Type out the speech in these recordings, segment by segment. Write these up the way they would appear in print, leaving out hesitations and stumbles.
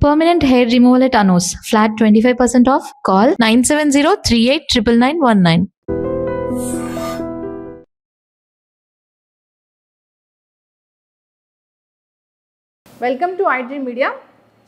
Permanent hair removal at Anos. Flat 25% off. Call 970-389919. Welcome to iDream media.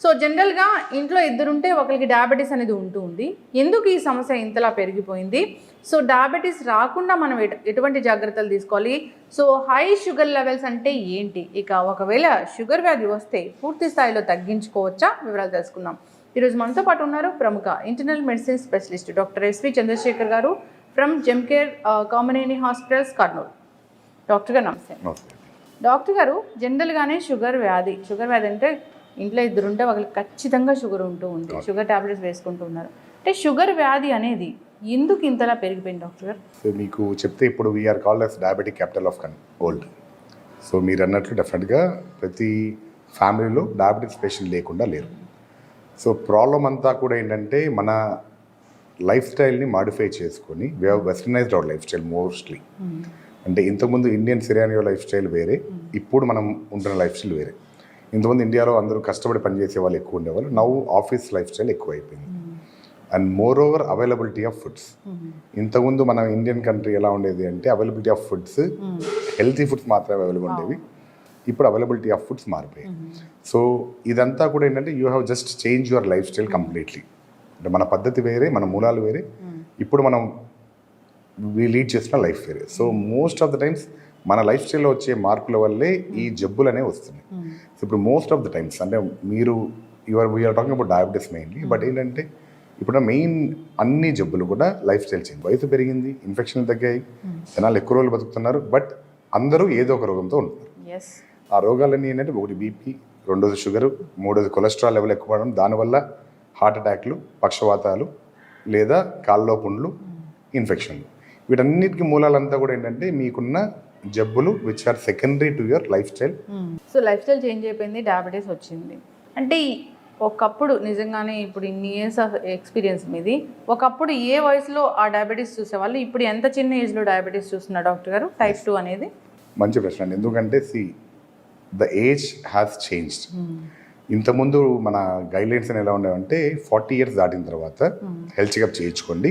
So జనరల్గా ఇంట్లో ఇద్దరుంటే ఒకరికి diabetes అనేది ఉంటుంది. ఎందుకు ఈ సమస్య ఇంతలా పెరిగిపోయింది? సో డయాబెటీస్ రాకుండా మనం ఎటువంటి జాగ్రత్తలు తీసుకోవాలి? సో హై షుగర్ లెవెల్స్ అంటే ఏంటి? ఇక ఒకవేళ షుగర్ వ్యాధి వస్తే పూర్తి స్థాయిలో తగ్గించుకోవచ్చా? వివరాలు తెలుసుకుందాం. ఈరోజు మనతో పాటు ఉన్నారు ప్రముఖ internal medicine specialist doctor S V Chandrasekhar garu from Gemcare Kamineni hospitals, Kurnool. Doctor garu నమస్తే. డాక్టర్ గారు, జనరల్గానే షుగర్ వ్యాధి అంటే ఇంట్లో ఇద్దరుంటే వాళ్ళకి ఖచ్చితంగా షుగర్ ఉంటూ ఉంది, షుగర్ ట్యాబ్లెట్స్ వేసుకుంటూ ఉన్నారు. అంటే షుగర్ వ్యాధి అనేది ఎందుకు ఇంతలా పెరిగిపోయింది డాక్టర్ గారు? సో మీకు చెప్తే ఇప్పుడు we are called as diabetic capital of world. So మీరు అన్నట్లు డెఫినెట్గా ప్రతి ఫ్యామిలీలో డయాబెటిక్స్ పేషెంట్ లేకుండా లేరు. సో ప్రాబ్లం అంతా కూడా ఏంటంటే మన లైఫ్ స్టైల్ని మాడిఫై చేసుకొని we have westernised our life style mostly. అంటే ఇంతకుముందు ఇండియన్ సిరానియో లైఫ్ స్టైల్ వేరే, ఇప్పుడు మనం ఉంటున్న లైఫ్ స్టైల్ వేరే. ఇంతకుముందు ఇండియాలో అందరూ కష్టపడి పనిచేసే వాళ్ళు ఎక్కువ ఉండేవాళ్ళు. నౌ ఆఫీస్ లైఫ్ స్టైల్ ఎక్కువ అయిపోయింది. And more over availability of foods. ఇంతకుముందు మన ఇండియన్ కంట్రీ ఎలా ఉండేది అంటే availability of foods, healthy foods మాత్రమే అవైలబుల్ ఉండేవి. ఇప్పుడు అవైలబిలిటీ ఆఫ్ ఫుడ్స్ మారిపోయాయి. సో ఇదంతా కూడా ఏంటంటే you have just change your life style completely. అంటే మన పద్ధతి వేరే, మన మూలాలు వేరే, ఇప్పుడు మనం లీడ్ చేసిన లైఫ్ వేరే. So most of the times మన లైఫ్ స్టైల్లో వచ్చే మార్పుల వల్లే ఈ జబ్బులు అనేవి వస్తున్నాయి. సో ఇప్పుడు మోస్ట్ ఆఫ్ ద టైమ్స్ అంటే మీరు we are talking about diabetes mainly, but ఏంటంటే ఇప్పుడు మెయిన్ అన్ని జబ్బులు కూడా లైఫ్ స్టైల్ చేంజ్. వయసు పెరిగింది, ఇన్ఫెక్షన్లు తగ్గాయి, జనాలు ఎక్కువ రోజులు బతుకుతున్నారు, బట్ అందరూ ఏదో ఒక రోగంతో ఉంటున్నారు. ఆ రోగాలన్నీ ఏంటంటే ఒకటి బీపీ, రెండోది షుగరు, మూడోది కొలెస్ట్రాల్ లెవెల్ ఎక్కువ పడడం, దానివల్ల హార్ట్ అటాక్లు, పక్షవాతాలు లేదా కాళ్ళలో పుండ్లు, ఇన్ఫెక్షన్లు. వీటన్నిటికీ మూలాలంతా కూడా ఏంటంటే మీకున్న జబ్బులు which are secondary to your lifestyle. So life style change అయిపోయింది, డయాబెటీస్ వచ్చింది. అంటే ఒకప్పుడు నిజంగానే ఇప్పుడు ఇన్ని ఇయర్స్ ఆఫ్ ఎక్స్పీరియన్స్ మీది, ఒకప్పుడు ఏ వయసులో ఆ డయాబెటీస్ చూసేవాళ్ళు, ఇప్పుడు ఎంత చిన్న ఏజ్లో డయాబెటీస్ చూస్తున్నారు డాక్టర్ గారు? టైప్ 2 అనేది మంచి ప్రశ్న అండి. ఎందుకంటే ద ఏజ్ హ్యాస్ చేంజ్డ్. ఇంతకుముందు మన గైడ్లైన్స్ అని ఎలా ఉండేవంటే 40 years దాటిన తర్వాత హెల్త్ చెకప్ చేయించుకోండి,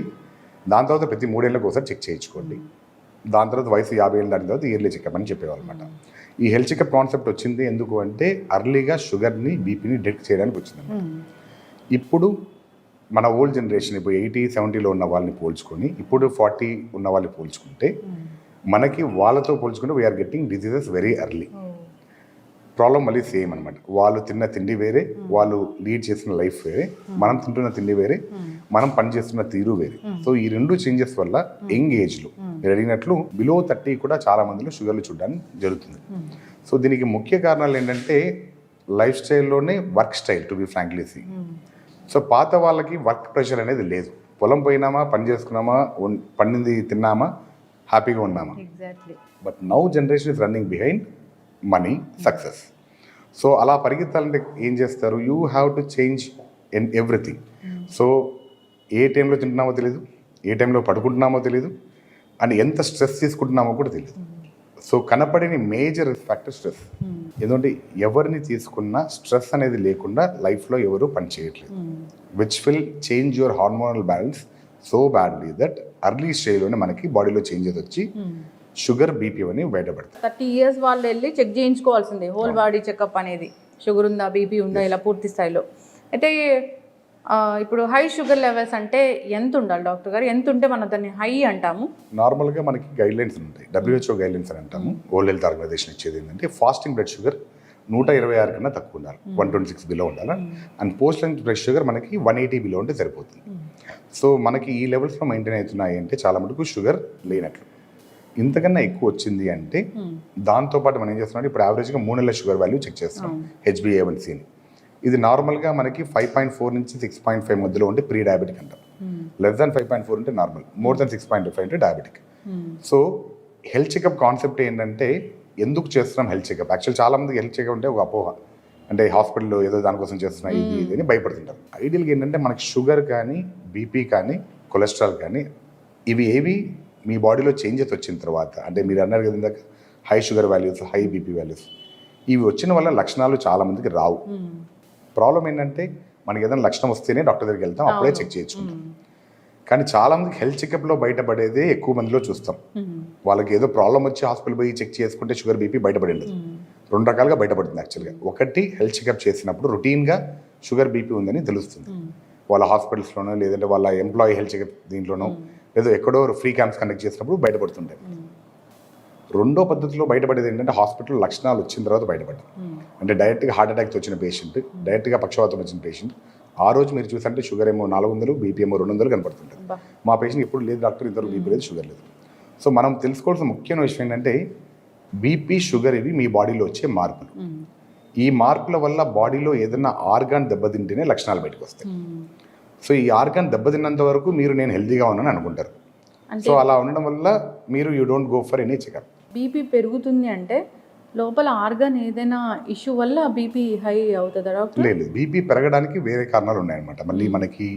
దాని తర్వాత ప్రతి 3 ఏళ్ళకి ఒకసారి చెక్ చేయించుకోండి, దాని తర్వాత వయసు 50 ఏళ్ళు దాటిన తర్వాత ఇయర్లీ చెకప్ అని చెప్పేవాళ్ళు అనమాట. ఈ హెల్త్ చెకప్ కాన్సెప్ట్ వచ్చింది ఎందుకు అంటే అర్లీగా షుగర్ని, బీపీని డిటెక్ట్ చేయడానికి వచ్చింది. ఇప్పుడు మన ఓల్డ్ జనరేషన్ ఇప్పుడు 80-70లో ఉన్న వాళ్ళని పోల్చుకొని ఇప్పుడు 40 ఉన్న వాళ్ళని పోల్చుకుంటే మనకి వాళ్ళతో పోల్చుకుంటే we are getting diseases very early. Problem మళ్ళీ సేమ్ అనమాట. వాళ్ళు తిన్న తిండి వేరే, వాళ్ళు లీడ్ చేసిన లైఫ్ వేరే, మనం తింటున్న తిండి వేరే, మనం పనిచేస్తున్న తీరు వేరే. సో ఈ రెండు చేంజెస్ వల్ల యంగ్ ఏజ్లో మీరు అడిగినట్లు బిలో 30 కూడా చాలా మందిలో షుగర్లు చూడడానికి జరుగుతుంది. సో దీనికి ముఖ్య కారణాలు ఏంటంటే లైఫ్ స్టైల్లోనే work style, to be frankly see. So పాత వాళ్ళకి వర్క్ ప్రెషర్ అనేది లేదు. పొలం పోయినామా, పని చేసుకున్నామా, పండింది తిన్నామా, హ్యాపీగా ఉన్నామా. But now generation is running behind money, success. So అలా పరిగెత్తాలంటే ఏం చేస్తారు? You have to change in everything. So ఏ టైంలో తింటున్నామో తెలియదు, ఏ టైంలో పడుకుంటున్నామో తెలియదు, అండ్ ఎంత స్ట్రెస్ తీసుకుంటున్నామో కూడా తెలియదు. సో కనపడిన మేజర్ ఫ్యాక్టర్ స్ట్రెస్. ఎందుకంటే ఎవరిని తీసుకున్నా స్ట్రెస్ అనేది లేకుండా లైఫ్లో ఎవరు పని చేయట్లేదు, which will change your hormonal balance so badly that early స్టేజ్లోనే మనకి బాడీలో చేంజెస్ వచ్చి షుగర్, బీపీ అని బయటపడతాయి. 30 years వాళ్ళు వెళ్ళి చెక్ చేయించుకోవాల్సిందే, హోల్ బాడీ చెకప్ అనేది. షుగర్ ఉందా, బీపీ ఉందా, ఇలా పూర్తి స్థాయిలో. అయితే ఇప్పుడు హై షుగర్ లెవెల్స్ అంటే ఎంత ఉండాలి డాక్టర్ గారు? ఎంత ఉంటే మనం దాన్ని హై అంటాము? నార్మల్గా మనకి గైడ్లైన్స్ ఉంటాయి, WHO గైడ్లైన్స్ అని అంటాము. వరల్డ్ హెల్త్ ఆర్గనైజేషన్ ఇచ్చేది ఏంటంటే ఫాస్టింగ్ బ్లడ్ షుగర్ 126 కన్నా తక్కువ ఉండాలి, 126 బిలో ఉండాలి. And post lunch blood sugar మనకి 180 బిలో ఉంటే సరిపోతుంది. సో మనకి ఈ లెవెల్స్లో మెయింటైన్ అవుతున్నాయి అంటే చాలా మటుకు షుగర్ లేనట్లు. ఇంతకన్నా ఎక్కువ వచ్చింది అంటే దాంతోపాటు మనం ఏం చేస్తున్నాం, ఇప్పుడు యావరేజ్గా 3 నెలల షుగర్ వాల్యూ చెక్ చేస్తున్నాం, HbA1c. ఇది నార్మల్గా మనకి 5.4 నుంచి 6.5 మధ్యలో ఉంటే ప్రీ డయాబెటిక్ అంటాం. లెస్ దాన్ 5.4 ఉంటే నార్మల్, మోర్ దాన్ 6.5 అంటే diabetic. So health checkup concept ఏంటంటే ఎందుకు చేస్తున్నాం హెల్త్ చెకప్? యాక్చువల్ చాలా మందికి హెల్త్ చెకప్ అంటే ఒక అపోహ, అంటే హాస్పిటల్లో ఏదో దానికోసం చేస్తున్నా ఇది అని భయపడుతుంటారు. ఐడియల్గా ఏంటంటే మనకి షుగర్ కానీ, బీపీ కానీ, కొలెస్ట్రాల్ కానీ ఇవి ఏవి మీ బాడీలో చేంజెస్ వచ్చిన తర్వాత, అంటే మీరు అన్నారు కదా ఇందాక high sugar values, high BP values, ఇవి వచ్చిన వల్ల లక్షణాలు చాలా మందికి రావు. ప్రాబ్లం ఏంటంటే మనకి ఏదైనా లక్షణం వస్తేనే డాక్టర్ దగ్గరికి వెళ్తాం, అప్పుడే చెక్ చేయించుకుంటాం. కానీ చాలా మందికి హెల్త్ చెకప్లో బయటపడేదే ఎక్కువ మందిలో చూస్తాం. వాళ్ళకి ఏదో ప్రాబ్లం వచ్చి హాస్పిటల్ పోయి చెక్ చేసుకుంటే షుగర్ బీపీ బయటపడింది. 2 రకాలుగా బయటపడుతుంది యాక్చువల్గా. ఒకటి హెల్త్ చెకప్ చేసినప్పుడు రొటీన్గా షుగర్ బీపీ ఉందని తెలుస్తుంది. వాళ్ళ హాస్పిటల్స్లోనో లేదంటే వాళ్ళ ఎంప్లాయీ హెల్త్ చెకప్ దీంట్లోనో లేదో ఎక్కడో ఫ్రీ క్యాంప్స్ కండక్ట్ చేసినప్పుడు బయటపడుతుంటాయి. రెండో పద్ధతిలో బయటపడేది ఏంటంటే హాస్పిటల్ లక్షణాలు వచ్చిన తర్వాత బయటపడ్డాం. అంటే డైరెక్ట్గా హార్ట్ అటాక్తో వచ్చిన పేషెంట్, డైరెక్ట్గా పక్షవాతం వచ్చిన పేషెంట్, ఆ రోజు మీరు చూసంటే షుగర్ ఏమో 400, బీపీ ఏమో 200 కనపడుతుంటుంది. మా పేషెంట్ ఎప్పుడు లేదు డాక్టర్, ఇంతవరకు బీపీ లేదు, షుగర్ లేదు. సో మనం తెలుసుకోవాల్సిన ముఖ్యమైన విషయం ఏంటంటే బీపీ, షుగర్ ఇవి మీ బాడీలో వచ్చే మార్పులు. ఈ మార్పుల వల్ల బాడీలో ఏదైనా ఆర్గాన్ దెబ్బతింటేనే లక్షణాలు బయటకు వస్తాయి. సో ఈ ఆర్గాన్ దెబ్బతిన్నంత వరకు మీరు నేను హెల్తీగా ఉన్నాను అనుకుంటారు. సో అలా ఉండడం వల్ల మీరు you don't go for any checkup. BP పెరుగుతుంది అంటే లోపల ఆర్గాన్ ఏదైనా ఇష్యూ వల్ల బీపీ హై అవుతుందా డాక్టర్? లేదు, బీపీ పెరగడానికి వేరే కారణాలు ఉన్నాయన్నమాట. మళ్ళీ మనకి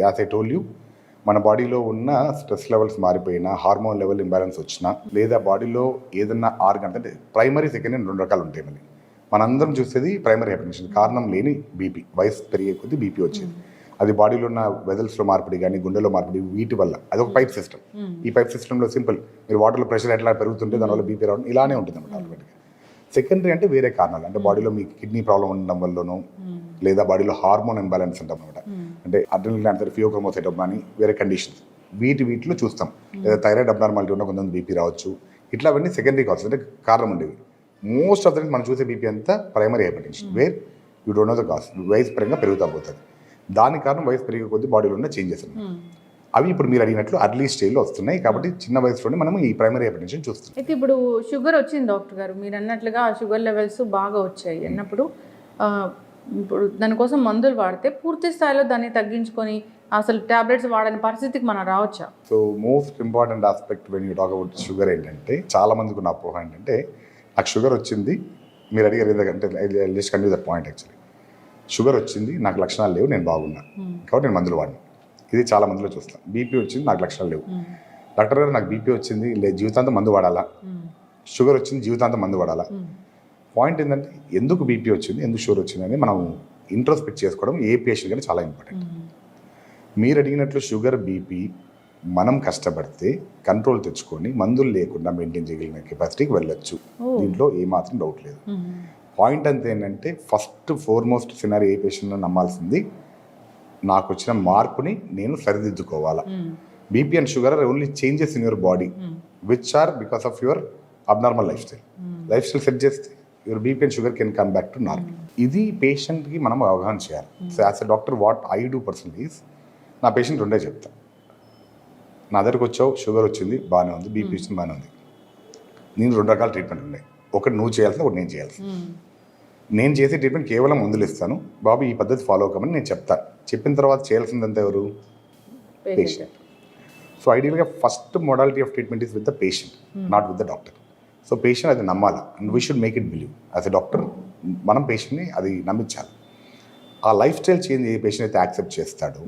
యాజ్ ఐ టోల్డ్ యూ, మన బాడీలో ఉన్న స్ట్రెస్ లెవెల్స్ మారిపోయినా, హార్మోన్ లెవెల్ ఇంబ్యాలెన్స్ వచ్చినా, లేదా బాడీలో ఏదన్నా ఆర్గాన్ అంటే ప్రైమరీ, సెకండరీ 2 రకాలు ఉంటాయి. మళ్ళీ మనందరం చూసేది ప్రైమరీ హైపర్టెన్షన్, కారణం లేని బీపీ, వయసు పెరిగే కొద్దీ బీపీ వచ్చేది. అది బాడీలో ఉన్న వెజల్స్లో మార్పిడి కానీ, గుండెలో మార్పిడి, వీటి వల్ల. అదొక పైప్ సిస్టమ్. ఈ పైప్ సిస్టంలో సింపుల్, మీరు వాటర్లో ప్రెషర్ ఎట్లా పెరుగుతుంటే దానివల్ల బీపీ రావడం ఇలానే ఉంటుంది అన్నమాట ఆటోమేటిక్గా. సెకండరీ అంటే వేరే కారణాలు, అంటే బాడీలో మీకు కిడ్నీ ప్రాబ్లం ఉండడం వల్లనో, లేదా బాడీలో హార్మోన్ ఇంబ్యాలెన్స్ ఉంటాం అనమాట. అంటే అడ్రినల్ గ్లాండ్, ఫియోక్రోమోసైటోమా అని వేరే కండిషన్స్, వీటిలో చూస్తాం. లేదా థైరాయిడ్ అబ్నార్మాలిటీ ఉన్న కొంతమంది బీపీ రావచ్చు. ఇట్లా అవన్నీ సెకండరీ కావచ్చు, అంటే కారణం ఉండేవి. మోస్ట్ ఆఫ్ ద మనం చూసే బీపీ అంతా primary hypertension, where you don't know the cause. వయసు పరంగా పెరుగుతా పోతుంది. దాని కారణం వయసు పెరిగే కొద్దీ బాడీలో ఉన్న చేంజెస్ ఉన్నాయి. అవి ఇప్పుడు మీరు అడిగినట్లు అర్లీ స్టేజ్లో వస్తున్నాయి. కాబట్టి చిన్న వయసులోనే మనం ఈ ప్రైమరీ హైపర్టెన్షన్ చూస్తున్నాం. అయితే ఇప్పుడు షుగర్ వచ్చింది డాక్టర్ గారు, మీరు అన్నట్లుగా షుగర్ లెవెల్స్ బాగా వచ్చాయి అన్నప్పుడు ఇప్పుడు దానికోసం మందులు వాడితే పూర్తి స్థాయిలో దాన్ని తగ్గించుకొని అసలు టాబ్లెట్స్ వాడని పరిస్థితికి మనం రావచ్చా? So most important aspect when you talk about sugar ఏంటంటే, చాలా మందికి ఉన్న అపోహ ఏంటంటే నాకు షుగర్ వచ్చింది, మీరు అడిగారు ఎందుకంటే just continue that point. Actually sugar వచ్చింది, నాకు లక్షణాలు లేవు, నేను బాగున్నా కాబట్టి నేను మందులు వాడినా. ఇది చాలా మందిలో చూస్తాను. బీపీ వచ్చింది, నాకు లక్షణాలు లేవు, డాక్టర్ గారు నాకు బీపీ వచ్చింది, జీవితాంతం మందు వాడాలా? షుగర్ వచ్చింది, జీవితాంతం మందు వాడాలా? పాయింట్ ఏంటంటే ఎందుకు బీపీ వచ్చింది, ఎందుకు షుగర్ వచ్చింది అని మనం ఇంట్రోస్పెక్ట్ చేసుకోవడం ఏ పేషెంట్ కానీ చాలా ఇంపార్టెంట్. మీరు అడిగినట్లు షుగర్, బీపీ మనం కష్టపడితే కంట్రోల్ తెచ్చుకొని మందులు లేకుండా మెయింటైన్ చేయగలిగిన కెపాసిటీకి వెళ్ళొచ్చు. దీంట్లో ఏమాత్రం డౌట్ లేదు. పాయింట్ అంతా ఏంటంటే ఫస్ట్ ఫోర్మోస్ట్ సినారీ ఏ పేషెంట్ను నమ్మాల్సింది, నాకు వచ్చిన మార్పుని నేను సరిదిద్దుకోవాలా. BP and sugar are only changes in your body which are because of your abnormal life style. Life style set చేస్తే your BP and sugar can come back to normal. ఇది పేషెంట్కి మనం అవగాహన చేయాలి. So as a doctor what I do personally is, నా patient రెండే చెప్తా. నా దగ్గరకు వచ్చావు, షుగర్ వచ్చింది, బాగానే ఉంది, బీపీ వచ్చింది, బాగానే ఉంది. నేను 2 రకాల ట్రీట్మెంట్ ఉన్నాయి. ఒకటి నువ్వు చేయాల్సింది, ఒకటి నేను చేయాల్సింది. నేను చేసే ట్రీట్మెంట్ కేవలం మందులు ఇస్తాను, బాబు ఈ పద్ధతి ఫాలో అవ్వమని నేను చెప్తాను. చెప్పిన తర్వాత చేయాల్సిందంతా ఎవరు? పేషెంట్. సో ఐడియల్గా first modality of treatment is with the patient, not with the doctor. So patient అది నమ్మాలి and we should make it believe. As a doctor మనం పేషెంట్ని అది నమ్మించాలి. ఆ లైఫ్ స్టైల్ చేంజ్ ఏ పేషెంట్ అయితే యాక్సెప్ట్ చేస్తాడో,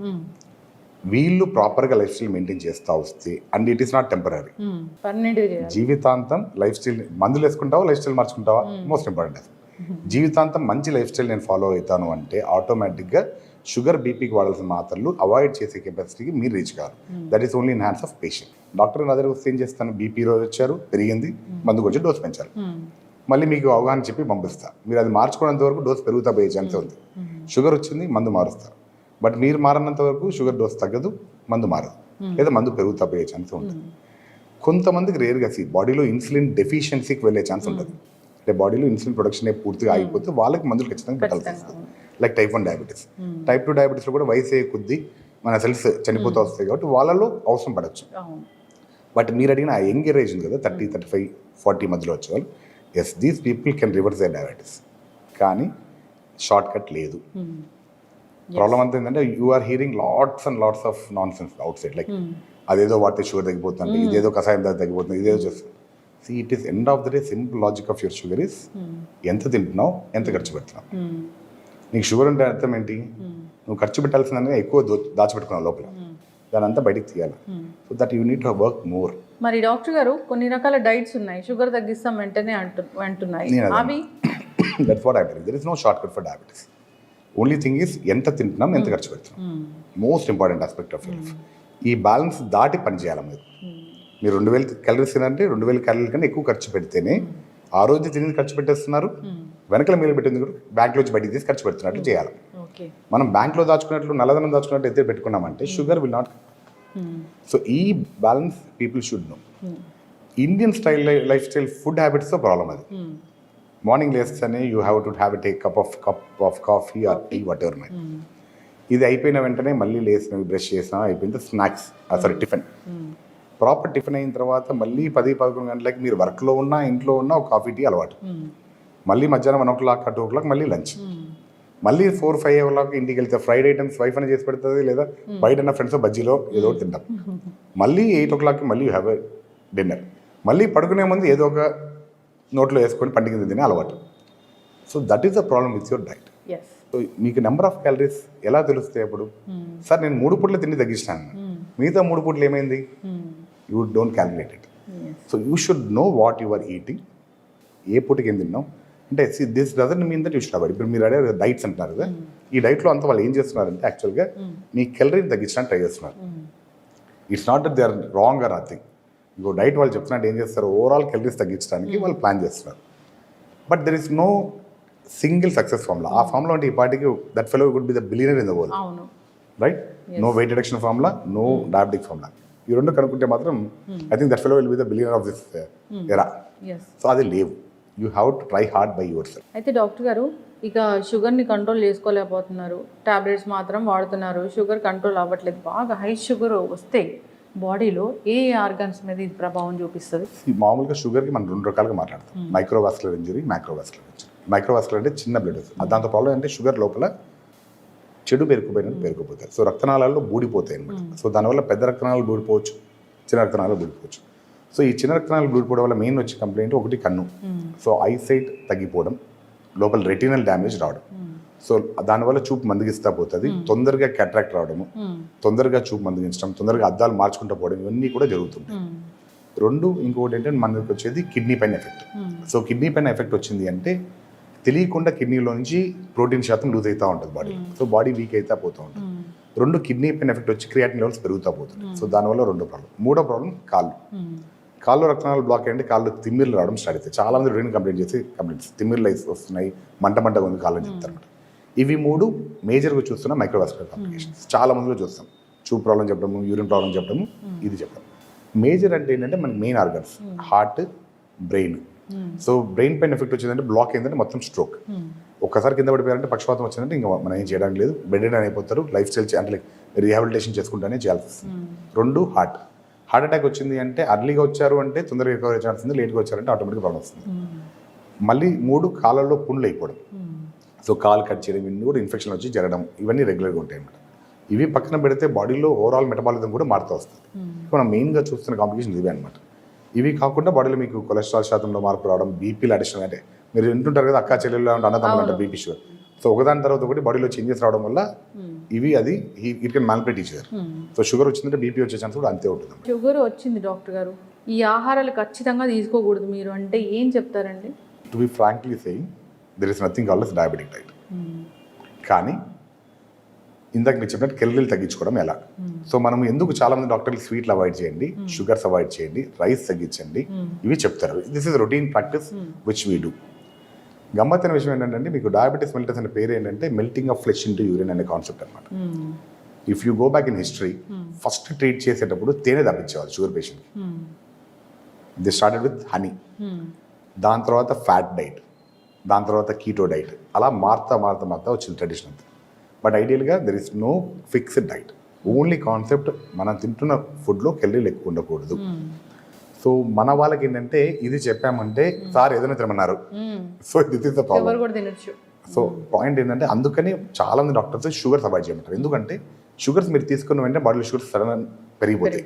వీళ్ళు ప్రాపర్గా లైఫ్ స్టైల్ మెయింటైన్ చేస్తూ వస్తే, and it is not temporary, జీవితాంతం లైఫ్ స్టైల్. మందులు వేసుకుంటావా, లైఫ్ స్టైల్ మార్చుకుంటావా, మోస్ట్ ఇంపార్టెంట్ అది. జీవితాంతం మంచి లైఫ్ స్టైల్ నేను ఫాలో అవుతాను అంటే ఆటోమేటిక్గా షుగర్, బీపీకి వాడాల్సిన మాత్రలు అవాయిడ్ చేసే కెపాసిటీకి మీరు రీచ్ కావాలి. That is only in hands of patient. Doctor నా దగ్గర వస్తే ఏం చేస్తాను, బీపీ రోజు వచ్చారు, పెరిగింది, మందుకు వచ్చి డోస్ పెంచాలి, మళ్ళీ మీకు అవగాహన చెప్పి పంపిస్తా. మీరు అది మార్చుకునేంత వరకు డోస్ పెరుగుతా పోయే ఛాన్స్ ఉంది. షుగర్ వచ్చింది, మందు మారుస్తారు, బట్ మీరు మారినంత వరకు షుగర్ డోస్ తగ్గదు, మందు మారదు, లేదా మందు పెరుగుతా పోయే ఛాన్స్ ఉంటుంది. కొంతమందికి రేర్గా బాడీలో ఇన్సులిన్ డెఫిషియన్సీకి వెళ్ళే ఛాన్స్ ఉంటుంది. అంటే బాడీలో ఇన్సులిన్ ప్రొడక్షన్ పూర్తిగా అయిపోతే వాళ్ళకి మందులు ఖచ్చితంగా పెట్టాల్సి వస్తుంది. Like type 1 diabetes. టైప్ 2 డయాబెటీస్లో కూడా వయసు కొద్దీ మన సెల్స్ చనిపోతూ వస్తాయి కాబట్టి వాళ్ళలో అవసరం పడవచ్చు. బట్ మీరు అడిగిన ఆ యంగ్ ఏజ్ ఉంది కదా, 30, 35, 40 మధ్యలో వచ్చేవాళ్ళు, yes these people can reverse the diabetes. కానీ షార్ట్ కట్ లేదు. ప్రాబ్లం అంతా ఏంటంటే you are hearing lots and lots of nonsense outside. Like అదేదో వాడితే షుగర్ తగ్గిపోతుంది, ఇదేదో కషాయం తగ్గిపోతుంది, ఇదేదో చేస్తుంది. See, it is end of the day, simple logic of your sugar is ఎంత తింటున్నావు, ఎంత ఖర్చు పెడుతున్నావు. నీకు షుగర్ అంటే అర్థం ఏంటి, నువ్వు ఖర్చు పెట్టాల్సిందనే ఎక్కువ దాచిపెట్టుకున్నావు లోపల, దాని అంతా బయటికి తీయాలి. So that you need to work more. మరి డాక్టర్ గారు కొన్ని రకాల డైట్స్ ఉన్నాయి, షుగర్ తగ్గిస్తాం వెంటనే అంటున్నాయి. అవి that's what I believe. There is no shortcut for diabetes. Only thing is ఎంత తింటున్నాం, ఎంత ఖర్చు పెడుతున్నాం. Most important aspect of life. ఈ బ్యాలెన్స్ దాటి పని చేయాలి మీరు 2000 క్యాలరీస్ తినంటే 2000 క్యాలరీల కన్నా ఎక్కువ ఖర్చు పెడితేనే ఆ రోజు తినేది ఖర్చు పెట్టేస్తున్నారు, వెనకల మీలు పెట్టింది కూడా బ్యాంక్లోంచి బయటికి తీసి ఖర్చు పెడుతున్నట్లు చేయాలి. మనం బ్యాంక్లో దాచుకున్నట్లు నల్లధనం దాచుకున్నట్టు అయితే పెట్టుకున్నామంటే షుగర్ విల్ నాట్. సో ఈ balance people should know. Indian style life style food హ్యాబిట్స్తో ప్రాబ్లం అది. మార్నింగ్ లేస్తేనే you have to have a cup of coffee or tea whatever my. ఇది అయిపోయిన వెంటనే మళ్ళీ లేసినవి బ్రష్ చేసినా అయిపోయింది snacks, sorry tiffin. Proper tiffin అయిన తర్వాత మళ్ళీ 10-11 గంటలకి మీరు వర్క్లో ఉన్నా ఇంట్లో ఉన్నా ఒక కాఫీ టీ అలవాటు. మళ్ళీ మధ్యాహ్నం 1 o'clock 2 o'clock మళ్ళీ లంచ్. మళ్ళీ 4-5 o'clock ఇంటికి వెళ్తే ఫ్రైడ్ ఐటమ్స్ వైఫ్ అని చేసి పెడుతుంది, లేదా బయట ఫ్రెండ్స్ బజ్జీలో ఏదో ఒకటి తింటాం. మళ్ళీ 8 o'clock మళ్ళీ యూ హ్యావ్ ఎ డిన్నర్. మళ్ళీ పడుకునే ముందు ఏదో ఒక నోట్లో వేసుకొని పండుగ తినే అలవాటు. So that is the problem with your diet. So మీకు నెంబర్ ఆఫ్ క్యాలరీస్ ఎలా తెలుస్తాయి అప్పుడు? సార్ నేను 3 పూట్ల తిండి తగ్గించాను, మిగతా 3 పూటలు ఏమైంది? You don't calculate it. So you should know what you are eating. ఏ పూటకి ఏం తిన్నాం అంటే this doesn't mean that you should avoid. ఇప్పుడు మీరు అడే డైట్స్ అంటున్నారు కదా, ఈ డైట్లో అంతా వాళ్ళు ఏం చేస్తున్నారంటే యాక్చువల్గా మీ క్యాలరీని తగ్గించడానికి ట్రై చేస్తున్నారు. It's not that they are wrong or nothing. ఇంకో డైట్ వాళ్ళు చెప్తున్నట్టు ఏం చేస్తారు, ఓవరాల్ క్యాలరీస్ తగ్గించడానికి వాళ్ళు ప్లాన్ చేస్తున్నారు. But there is no single success formula. ఆ ఫార్ములా అంటే ఈ పార్టీకి that fellow would be the billionaire in the world, right? No weight reduction formula, no diabetic formula. ఈ రెండు కనుక్కుంటే మాత్రం I think that fellow will be the billionaire of this era. So అది లేవు. You have to try hard by yourself. అయితే doctor గారు ఇక షుగర్ని కంట్రోల్ చేసుకోలేకపోతున్నారు, టాబ్లెట్స్ మాత్రం వాడుతున్నారు, షుగర్ కంట్రోల్ అవ్వట్లేదు. బాగా హై షుగర్ వస్తే బాడీలో ఏ ఆర్గన్స్ మీద ఇది ప్రభావం చూపిస్తుంది? మామూలుగా షుగర్కి మనం 2 రకాలుగా మాట్లాడతాం, microvascular injury, microvascular injury. Microvascular అంటే చిన్న బ్లడ్ వస్తుంది. దాంతో ప్రాబ్లం అంటే షుగర్ లోపల చెడు పేరుకుపోతాయి. సో రక్తనాళాల్లో బూడిపోతాయి అనమాట. సో దానివల్ల పెద్ద రక్తనాళాలు బూడిపోవచ్చు, చిన్న రక్తనాళాలు బూడిపోవచ్చు. సో ఈ చిన్న రక్తనాళాలు బూడిపోవడం వల్ల మెయిన్ వచ్చే కంప్లైంట్ ఒకటి కన్ను. సో ఐసైట్ తగ్గిపోవడం, లోపల రెటినల్ డ్యామేజ్ రావడం. సో దానివల్ల చూపు మందగిస్తా పోతుంది, తొందరగా క్యాట్రాక్ట్ రావడము, తొందరగా చూపు మందగించడం, తొందరగా అద్దాలు మార్చుకుంటూ పోవడం, ఇవన్నీ కూడా జరుగుతుంటాయి. 2 ఇంకొకటి ఏంటంటే మనకి వచ్చేది కిడ్నీ పైన ఎఫెక్ట్. సో కిడ్నీ పైన ఎఫెక్ట్ వచ్చింది అంటే తెలియకుండా కిడ్నీలో నుంచి ప్రోటీన్ శాతం లూజ్ అవుతూ ఉంటుంది బాడీ. సో బాడీ వీక్ అవుతా పోతూ ఉంటుంది. 2 కిడ్నీ పైన ఎఫెక్ట్ వచ్చి క్రియాటిన్ లెవెల్స్ పెరుగుతూ పోతుంది. సో దానివల్ల 2 ప్రాబ్లం. 3వ ప్రాబ్లం కాళ్ళు రక్తనాళాలు బ్లాక్ అయ్యండి, కాళ్ళు తిమ్మిర్లు రావడం స్టార్ట్ అవుతాయి. చాలా మంది యూరిన్ కంప్లైంట్స్ తిమ్మిర్లు వస్తున్నాయి, మంటగా ఉంది కాళ్ళని చెప్తారు. ఇవి 3 మేజర్గా చూస్తున్న మైక్రోవాస్కులర్ కాంప్లికేషన్స్. చాలా మందిలో చూస్తాం, చూపు ప్రాబ్లం చెప్పడము, యూరిన్ ప్రాబ్లం చెప్పడము, ఇది చెప్పడం. మేజర్ అంటే ఏంటంటే మనకి main organs heart, brain. So brain పైన ఎఫెక్ట్ వచ్చిందంటే బ్లాక్ అయిందంటే మొత్తం స్ట్రోక్. ఒక్కసారి కింద పడిపోయారంటే పక్షపాతం వచ్చిందంటే ఇంకా మనం ఏం చేయడానికి లేదు, బెడ్ రిడన్ అయిపోతారు. లైఫ్ స్టైల్ అంటే రీహాబిలిటేషన్ చేసుకుంటానే చేయాల్సి వస్తుంది. 2 హార్ట్ అటాక్ వచ్చింది అంటే అర్లీగా వచ్చారు అంటే తొందరగా రికవర్ ఛాన్స్ ఉంది, లేట్గా వచ్చారంటే ఆటోమేటిక్గా ప్రాబ్లం వస్తుంది. మళ్ళీ 3 కాళ్ళల్లో పుండ్లు అయిపోవడం. సో కాలు కట్ చేయడం, ఇవన్నీ కూడా ఇన్ఫెక్షన్ వచ్చి జరగడం, ఇవన్నీ రెగ్యులర్గా ఉంటాయి అన్నమాట. ఇవి పక్కన పెడితే బాడీలో ఓవరాల్ మెటబాలిజం కూడా మారుతూ వస్తుంది. మనం మెయిన్గా చూస్తున్న కాంప్లికేషన్స్ ఇవే అనమాట. ఇవి కాకుండా బాడీలో మీకు కొలెస్ట్రాల్ శాతంలో మార్పు రావడం, బీపీలు అడిషన్, అంటే మీరు వింటుంటారు కదా అక్క చెల్లెళ్ళు అన్నదమ్ములు అంటే బీపీ షుగర్. సో ఒకదాని తర్వాత ఒకటి బాడీలో చేంజెస్ రావడం వల్ల అది it can manipulate each other. So sugar వచ్చిందంటే బీపీ వచ్చే ఛాన్స్ కూడా అంతే ఉంటుంది. షుగర్ వచ్చింది డాక్టర్ గారు, ఈ ఆహారాలు ఖచ్చితంగా తీసుకోకూడదు మీరు అంటే ఏం చెప్తారండి? To be frankly saying there is nothing called as diabetic diet. కానీ ఇందాక మీరు చెప్పినట్టు కెలరీలు తగ్గించుకోవడం ఎలా? సో మనం ఎందుకు చాలా మంది డాక్టర్లు స్వీట్లు అవాయిడ్ చేయండి, షుగర్స్ అవాయిడ్ చేయండి, రైస్ తగ్గించండి, ఇవి చెప్తారు. This is routine practice which we do. గమ్మత్తైన విషయం ఏంటంటే మీకు డయాబెటీస్ మెల్టస్ అనే పేరు ఏంటంటే melting of flesh into urine అనే కాన్సెప్ట్ అనమాట. If you go back in history, first treat చేసేటప్పుడు తేనె తప్పించేవాళ్ళు షుగర్ పేషెంట్కి. ది స్టార్టెడ్ విత్ హనీ, దాని తర్వాత ఫ్యాట్ డైట్, దాని తర్వాత కీటో డైట్, అలా మారుతా వచ్చింది ట్రెడిషన్ అంతా. బట్ ఐడియల్గా there is no fixed diet. Only concept మనం తింటున్న ఫుడ్లో కెలరీలు ఎక్కువ ఉండకూడదు. సో మన వాళ్ళకి ఏంటంటే ఇది చెప్పామంటే సార్ ఏదైనా తినమన్నారు, so this is the problem. So point ఏంటంటే అందుకని చాలా మంది డాక్టర్స్ షుగర్స్ అవాయిడ్ చేయమంటారు. ఎందుకంటే షుగర్స్ మీరు తీసుకున్న వెంటనే బాడీలో షుగర్స్ సడన్ పెరిగిపోతాయి.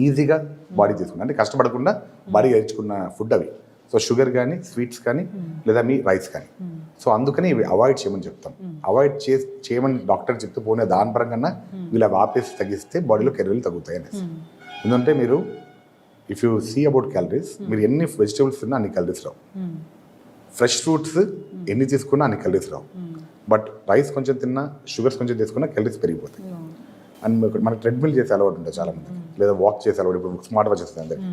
ఈజీగా బాడీ తీసుకున్న అంటే కష్టపడకుండా బాడీ నేర్చుకున్న ఫుడ్ అవి. సో షుగర్ కానీ, స్వీట్స్ కానీ, లేదా మీ రైస్ కానీ. సో అందుకని ఇవి అవాయిడ్ చేయమని చెప్తాం. అవాయిడ్ చేయమని డాక్టర్ చెప్తూ పోనే దాని పరంగా వీళ్ళు అవి ఆపేసి తగ్గిస్తే బాడీలో కెలరీలు తగ్గుతాయి అనేసి. ఎందుకంటే మీరు if you see about calories, మీరు ఎన్ని వెజిటేబుల్స్ తిన్నా అన్ని క్యాలరీస్ రావు. ఫ్రెష్ ఫ్రూట్స్ ఎన్ని తీసుకున్నా అన్ని క్యాలరీస్ రావు. బట్ రైస్ కొంచెం తిన్నా, షుగర్స్ కొంచెం తీసుకున్నా క్యాలరీస్ పెరిగిపోతాయి. అండ్ మనకి ట్రెడ్మిల్ చేసే అలవాటు ఉంటుంది చాలా మంది, లేదా వాక్ చేసే అలవాటు. ఇప్పుడు స్మార్ట్ వాచ్ వస్తుంది అందరికి.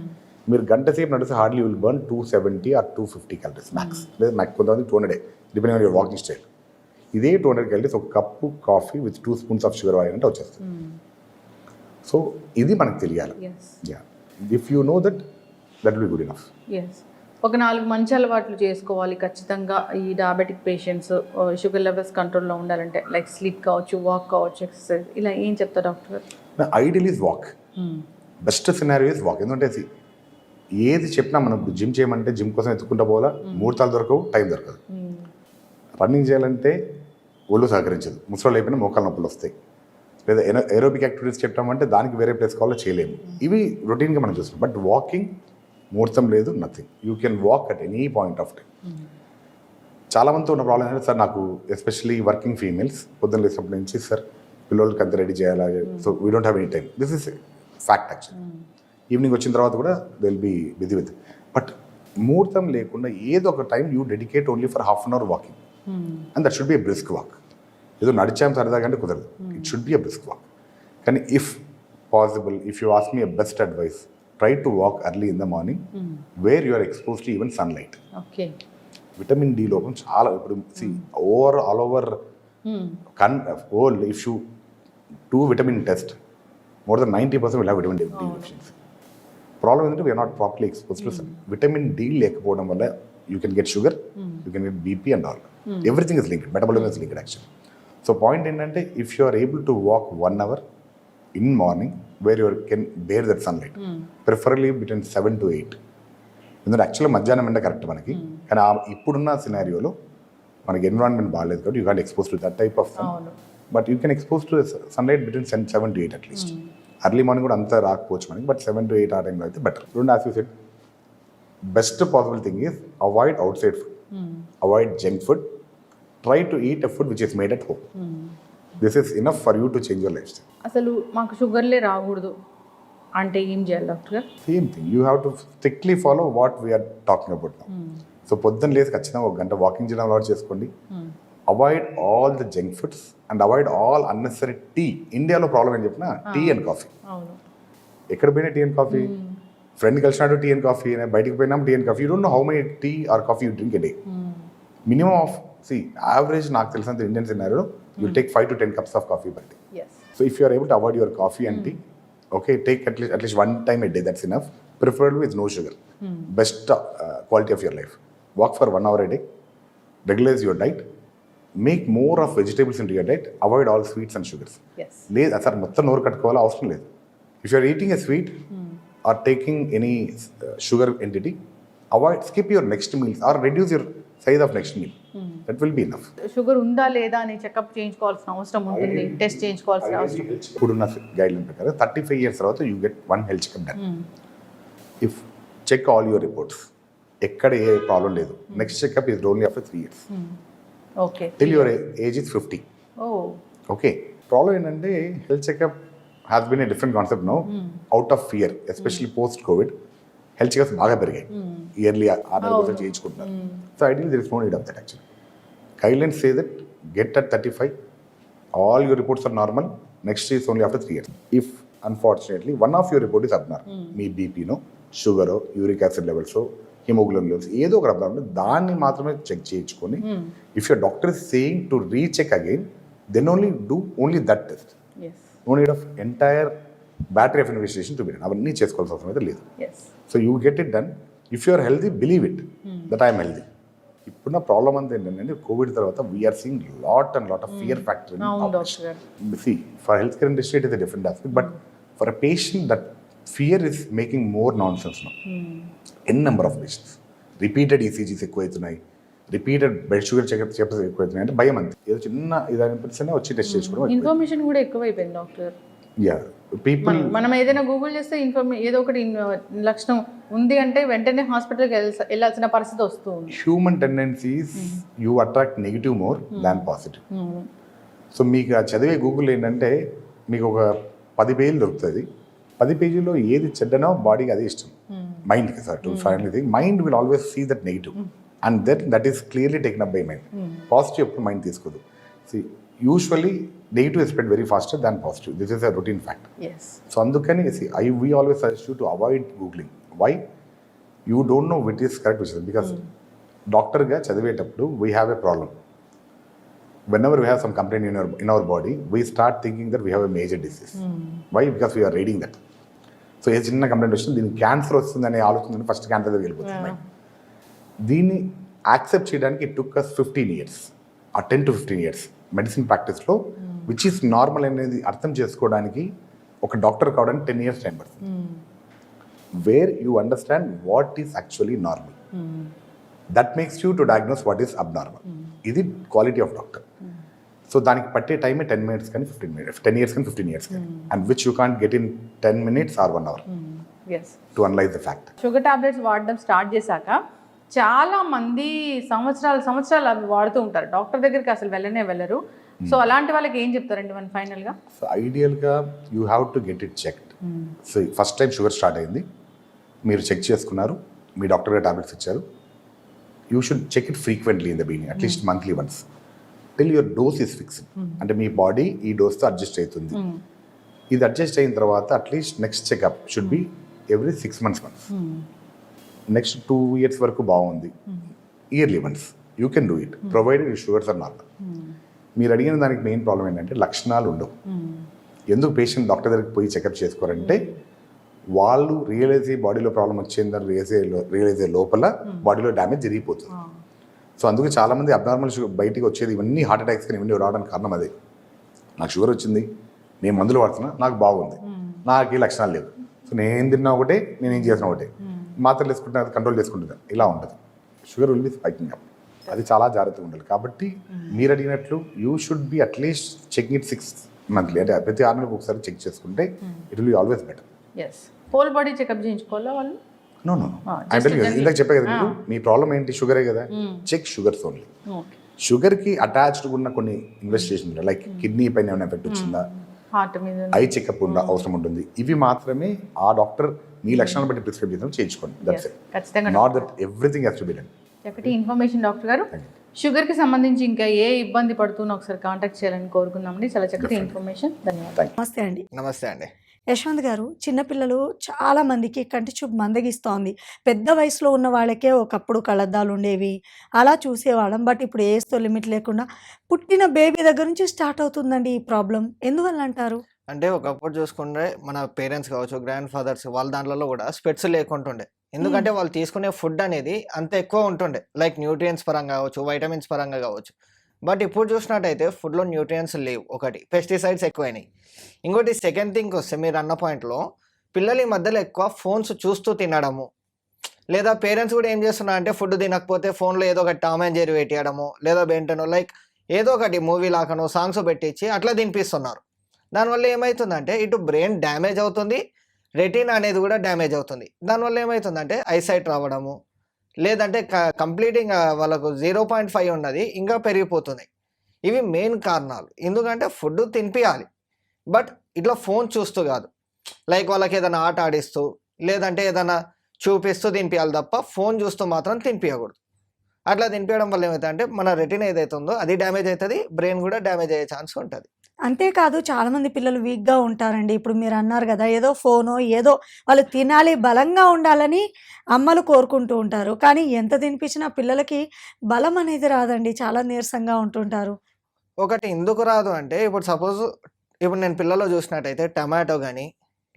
మీరు గంట సేపు నడిస్తే hardly will burn 270 or 250 calories max, లేదా మ్యాక్స్ కొంతమంది 200 depending on your walking style. ఇదే 200 క్యాలరీస్ ఒక cup coffee with 2 spoons of sugar వాడినంటే వచ్చేస్తుంది. సో ఇది మనకు తెలియాలి. If you know that will be good enough. ఒక 4 మంచి అలవాట్లు చేసుకోవాలి ఖచ్చితంగా ఈ డయాబెటిక్ పేషెంట్స్ షుగర్ లెవెల్స్ కంట్రోల్లో ఉండాలంటే, లైక్ స్లీప్ కావచ్చు, వాక్ కావచ్చు, ఎక్సర్సైజ్, ఇలా ఏం చెప్తారు doctor? Ideal is walk. Best scenario is walk. ఎందుకంటే ఏది చెప్పినా మనం జిమ్ చేయమంటే జిమ్ కోసం ఎత్తుకుంటా పోవాలా, ముహూర్తాలు దొరకవు, టైం దొరకదు. రన్నింగ్ చేయాలంటే ఒళ్ళు సహకరించదు, ముసలు అయిపోయినా మోకాలు నొప్పులు వస్తాయి. లేదా ఏరోబిక్ యాక్టివిటీస్ చెప్పామంటే దానికి వేరే ప్లేస్ కావాలో చేయలేము. ఇవి రొటీన్గా మనం చూస్తాం. బట్ వాకింగ్ ముహూర్తం లేదు, nothing. You can walk at any point of time. చాలా మందితో ఉన్న ప్రాబ్లం ఏంటంటే, సార్ నాకు ఎస్పెషల్లీ వర్కింగ్ ఫీమేల్స్ పొద్దున్న లేచినప్పటి నుంచి సార్ పిల్లలకి అంత రెడీ చేయాలి, so we don't have any time. This is fact actually. Evening వచ్చిన తర్వాత కూడా they will be busy with. But ముహూర్తం లేకుండా ఏదో ఒక time you dedicate only for half an hour walking, and that should be a brisk walk. ఏదో నడిచాం సరదాగా అంటే కుదరదు, it should be a brisk walk. కానీ if possible, if you ask me a best advice, try to walk early in the morning where you are exposed to even sunlight. Okay. Vitamin D లోపం చాలా. ఇప్పుడు see all over world, if you do vitamin test, more than 90% will have vitamin D deficiency. Problem ఏంటంటే we are not properly exposed to sun. Vitamin D లేకపోవడం వల్ల you can get sugar, you can get BP and all. Everything is linked, metabolism is linked actually. So point ఏంటంటే, if you are able to walk 1 hour in morning where you can bear that sunlight, preferably between 7 to 8. ఎందుకంటే యాక్చువల్గా మధ్యాహ్నం ఎండ correct మనకి, కానీ ఇప్పుడున్న సినారియోలో మనకి environment బాగాలేదు కాబట్టి you can't expose to that type of sun. But you can expose to sunlight between 7 to 8 at least. Early morning కూడా అంతా రాకపోవచ్చు మనకి, బట్ 7 to 8 ఆ టైంలో అయితే బెటర్. రెండు as you said, best possible thing is avoid outside food, avoid junk food, try to eat a food which is made at home. This is enough for you to change your lifestyle. అసలు మాకు షుగర్లే రాకూడదు అంటే ఏం చేయాలి doctor? Same thing, you have to strictly follow what we're talking about now. So పొద్దున్న లేసి ఖచ్చితంగా 1 గంట వాకింగ్ చేయడం అలవాటు చేసుకోండి. Avoid all the junk foods and avoid all unnecessary tea. ఇండియాలో ప్రాబ్లం ఏం చెప్పినా టీ అండ్ కాఫీ. ఎక్కడ పోయినా టీ అండ్ కాఫీ, ఫ్రెండ్ కలిసినట్టు టీ అండ్ కాఫీ, బయటికి పోయినా tea and coffee. You don't know how many tea or coffee you drink a day. Minimum of average నాకు తెలిసినంత ఇండియన్ సినారియోలో you take 5 to 10 cups of coffee per day. Yes. So if you are able to avoid your coffee and tea, okay, take at least 1 time a day, that's enough. Preferably with no sugar. Best quality of your life. Walk for 1 hour a day. Regularize your diet. Make more of vegetables into your diet. Avoid all sweets and sugars. Yes. లేదు sir మొత్తం నోరు కట్టుకోవాలి అవసరం లేదు. If you are eating a sweet or taking any sugar entity, skip your next meals or reduce your size of next meal. That will be enough. Sugar ఉందా లేదా అని checkup చేయించుకోవాల్సిన అవసరం ఉంటుంది, టెస్ట్ చేయించుకోవాల్సిన అవసరం. ఇప్పుడున్న గైడ్లైన్ ప్రకారం 35 years తర్వాత you get 1 health checkup done. If check all your reports, ఎక్కడ ఏ ప్రాబ్లం లేదు, next checkup is only after 3 years. Okay. Till your age is 50. Okay. Problem ఏంటంటే health checkup has been a different concept now, out of fear, especially post covid. Health checkups బాగా పెరిగాయి, yearly 6 చేయించుకుంటున్నారు. So ideal there is no need of that actually. Guidelines say that get at 35, all your reports are normal, next is only after 3 years. If unfortunately one of your report is abnormal, మీ BP no, sugar, uric acid levels, haemoglobin levels ఏదో ఒక abnormal, దాన్ని మాత్రమే check చేయించుకొని, if your doctor is saying to recheck again, then only do only that test. No need of entire battery of investigation to be done. అవన్నీ చేసుకోవాల్సిన అవసరం అయితే లేదు. So you get it done. If you are healthy, believe it that I'm healthy. ఇప్పుడున్న problem అంతా ఏంటంటే, Covid తర్వాత we are seeing lot of fear factor. For health care industry it is a different aspect, but for a patient that fear is making more non sense now. An number of patients repeated ECGs ఎక్కువవుతున్నాయి, repeated blood sugar checkups ఎక్కువవుతున్నాయి. అంటే భయం అంతే, ఏదో చిన్న ఇదనిపిస్తేనే వచ్చి test చేసుకోవడం. Information కూడా ఎక్కువైపోయింది డాక్టర్. పీపుల్ మనం ఏదైనా గూగుల్ చేస్తే ఏదో ఒకటి లక్షణం ఉంది అంటే వెంటనే హాస్పిటల్కి వెళ్ళాల్సిన పరిస్థితి వస్తుంది. Human tendencies you attract negative more than positive. So మీకు ఆ చదివే గూగుల్ ఏంటంటే, మీకు ఒక 10 పేజీలు దొరుకుతుంది. 10 పేజీలో ఏది చెడ్డనో బాడీకి అదే ఇష్టం, మైండ్కి. Sir to final thing, mind will always see that negative and that is clearly taken up by mind. Positive ఎప్పుడు మైండ్ తీసుకోదు. See, usually negative is spread very faster than positive. This is a routine fact. Yes So అందుకని we always suggest you to avoid googling. Why? You don't know which is correct, which is because డాక్టర్గా చదివేటప్పుడు we have a problem. Whenever we have some complaint in our body, we start thinking that we have a major disease. Why? Because we are reading that. So ఏ చిన్న complaint వచ్చింది దీనికి cancer వస్తుందనే ఆలోచన first cancer దగ్గర వెళ్ళిపోతుంది. దీన్ని accept చేయడానికి ఇట్ టుక్ అస్ 15 years ఆ 10 to 15 years మెడిసిన్ ప్రాక్టీస్లో విచ్ ఈస్ నార్మల్ అనేది అర్థం చేసుకోవడానికి ఒక డాక్టర్ కావడానికి 10 years టైం పడుతుంది. Where you understand what is actually normal, that makes you to diagnose what is abnormal. ఇది క్వాలిటీ ఆఫ్ డాక్టర్. సో దానికి పట్టే టైమే 10 minutes కానీ 15 minutes, 10 years కానీ 15 years కానీ, and which you can't get in 10 minutes or 1 hour yes to analyse the fact. Sugar tablets వాడడం start చేశాక చాలా మంది సంవత్సరాలు అవి వాడుతూ ఉంటారు, డాక్టర్ దగ్గరికి అసలు వెళ్ళరు. సో అలాంటి వాళ్ళకి ఏం చెప్తారండి మనం ఫైనల్గా? సో ఐడియల్గా you have to get it checked. So first time sugar start అయింది, మీరు చెక్ చేసుకున్నారు, మీ డాక్టర్ గారు టాబ్లెట్స్ ఇచ్చారు. You should check it frequently in the beginning, at least monthly once, till your dose is fixed. అంటే మీ body ఈ డోస్తో adjust అవుతుంది. ఇది అడ్జస్ట్ అయిన తర్వాత at least next checkup should be every 6 months once. Next 2 years వరకు బాగుంది, yearly once you can do it provided you sugars are normal. మీరు అడిగిన దానికి మెయిన్ ప్రాబ్లం ఏంటంటే లక్షణాలు ఉండవు. ఎందుకు పేషెంట్ డాక్టర్ దగ్గరికి పోయి చెకప్ చేసుకోరంటే వాళ్ళు రియలైజ్ అయ్యి బాడీలో ప్రాబ్లం వచ్చిందని రియలైజ్ అయ్యే లోపల బాడీలో డ్యామేజ్ జరిగిపోతుంది. సో అందుకే చాలామంది అబ్నార్మల్ షుగర్ బయటికి వచ్చేది ఇవన్నీ హార్ట్ అటాక్స్ కానీ ఇవన్నీ రావడానికి కారణం అదే. నాకు షుగర్ వచ్చింది, నేను మందులు వాడుతున్నా, నాకు బాగుంది, నాకు ఈ లక్షణాలు లేవు. సో నేను తిన్నా ఒకటే, నేను ఏం చేసినా ఒకటే, మాత్రలు వేసుకుంటున్నా కంట్రోల్ చేసుకుంటుంది, ఇలా ఉంటుంది. Sugar will be spiking up. అది చాలా జాగ్రత్తగా ఉండాలి. కాబట్టి మీరు అడిగినట్లు you should be at least checking it 6 monthly, అంటే ప్రతి 6 నెలలకు ఒకసారి చెక్ చేసుకుంటే it will be always better. Yes, whole body checkup చేయించుకోవాలా వాళ్ళు? నో ఇందాక చెప్పే కదా మీకు, మీ ప్రాబ్లం ఏంటి? షుగరే కదా, చెక్ షుగర్స్ ఓన్లీ. షుగర్కి అటాచ్డ్ ఉన్న కొన్ని ఇన్వెస్టిగేషన్ లైక్ కిడ్నీ పైన ఏమైనా ఎఫెక్ట్ వచ్చిందా, హార్ట్ మీద ఐ చెకప్ అవసరం ఉంటుంది. ఇవి మాత్రమే ఆ డాక్టర్ మీ లక్షణాలు బట్టి ప్రిస్క్రైబ్ చేద్దాం, చేయించుకోండి. That's it. ఖచ్చితంగా not that everything has to be done. ఒకటి ఇన్ఫర్మేషన్ డాక్టర్ గారు, షుగర్కి సంబంధించి ఇంకా ఏ ఇబ్బంది పడుతున్నా ఒకసారి కాంటాక్ట్ చేయాలని కోరుకుందామండి. చాలా చక్కటి ఇన్ఫర్మేషన్, ధన్యవాదాలు. నమస్తే అండి. నమస్తే అండి. యశ్వంత్ గారు, చిన్నపిల్లలు చాలా మందికి కంటి చూపు మందగిస్తోంది. పెద్ద వయసులో ఉన్న వాళ్ళకే ఒకప్పుడు కళ్ళద్దాలు ఉండేవి, అలా చూసేవాళ్ళం. బట్ ఇప్పుడు ఏజ్తో లిమిట్ లేకుండా పుట్టిన బేబీ దగ్గర నుంచి స్టార్ట్ అవుతుందండి ఈ ప్రాబ్లం. ఎందువల్ల అంటారు? అంటే ఒకప్పుడు చూసుకుంటే మన పేరెంట్స్ కావచ్చు, గ్రాండ్ ఫాదర్స్, వాళ్ళ దాంట్లో కూడా స్పెట్స్ లేకుంటుండే. ఎందుకంటే వాళ్ళు తీసుకునే ఫుడ్ అనేది అంత ఎక్కువ ఉంటుండే, లైక్ న్యూట్రియన్స్ పరంగా కావచ్చు, వైటమిన్స్ పరంగా కావచ్చు. బట్ ఇప్పుడు చూసినట్టయితే ఫుడ్లో న్యూట్రియన్స్ లేవు. ఒకటి, పెస్టిసైడ్స్ ఎక్కువైనాయి. ఇంకోటి సెకండ్ థింగ్ వస్తే మీరు అన్న పాయింట్లో పిల్లలు ఈ మధ్యలో ఎక్కువ ఫోన్స్ చూస్తూ తినడము, లేదా పేరెంట్స్ కూడా ఏం చేస్తున్నారు అంటే ఫుడ్ తినకపోతే ఫోన్లో ఏదో ఒకటి టామ్ అండ్ జెర్రీ పెట్టియడము, లేదా బెంటనో లైక్ ఏదో ఒకటి మూవీ లాకనో సాంగ్స్ పెట్టించి అట్లా తినిపిస్తున్నారు. దానివల్ల ఏమవుతుందంటే ఇటు బ్రెయిన్ డ్యామేజ్ అవుతుంది, రెటీనా అనేది కూడా డ్యామేజ్ అవుతుంది. దానివల్ల ఏమవుతుందంటే ఐసైట్ రావడము, లేదంటే కంప్లీటింగ్ వాళ్ళకు 0.5 ఉన్నది ఇంకా పెరిగిపోతుంది. ఇవి మెయిన్ కారణాలు. ఎందుకంటే ఫుడ్ తినిపించాలి, బట్ ఇట్లా ఫోన్ చూస్తూ కాదు, లైక్ వాళ్ళకి ఏదైనా ఆట ఆడిస్తూ లేదంటే ఏదైనా చూపిస్తూ తినిపించాలి తప్ప ఫోన్ చూస్తూ మాత్రం తినిపించకూడదు. అట్లా తినిపించడం వల్ల ఏమవుతుందంటే మన రెటీనా ఏదైతే ఉందో అది డ్యామేజ్ అవుతుంది, బ్రెయిన్ కూడా డ్యామేజ్ అయ్యే ఛాన్స్ ఉంటుంది. అంతేకాదు, చాలామంది పిల్లలు వీక్గా ఉంటారండి. ఇప్పుడు మీరు అన్నారు కదా, ఏదో ఫోనో ఏదో వాళ్ళు తినాలి, బలంగా ఉండాలని అమ్మలు కోరుకుంటూ ఉంటారు. కానీ ఎంత తినిపించినా పిల్లలకి బలం అనేది రాదండి, చాలా నీరసంగా ఉంటుంటారు. ఒకటి ఎందుకు రాదు అంటే ఇప్పుడు నేను పిల్లలు చూసినట్టయితే టమాటో కానీ